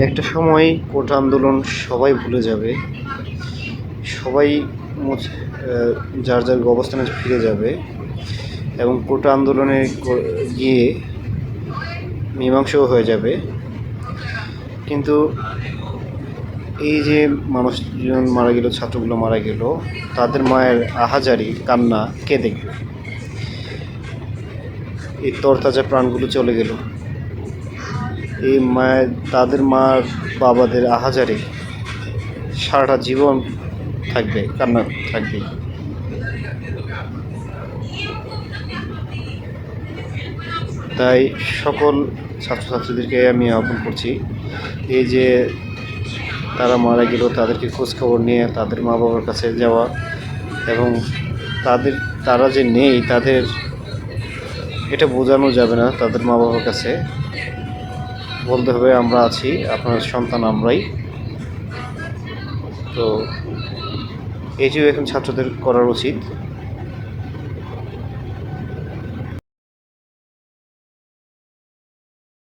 একটা সময় কোটা আন্দোলন সবাই ভুলে যাবে, সবাই যার যার অবস্থানে ফিরে যাবে এবং কোটা আন্দোলনে গিয়ে মীমাংসাও হয়ে যাবে। কিন্তু এই যে মানুষজন মারা গেল, ছাত্রগুলো মারা গেল, তাদের মায়ের আহাজারি কান্না কে দেখবে? এই তরতাজা প্রাণগুলো চলে গেল, এই মায়ের তাদের মার বাবাদের আহাজারি সারাটা জীবন থাকবে, কান্না থাকবে। তাই সকল ছাত্রছাত্রীদেরকে আমি আহ্বান করছি, এই যে তারা মারা গেল তাদেরকে খোঁজখবর নিয়ে তাদের মা বাবার কাছে যাওয়া, এবং তারা যে নেই তাদের এটা বোঝানো যাবে না। তাদের মা বাবার কাছে বলতে হবে আমরা আছি, আপনার সন্তান আমরাই। তো এই যে এখন ছাত্রদের করার উচিত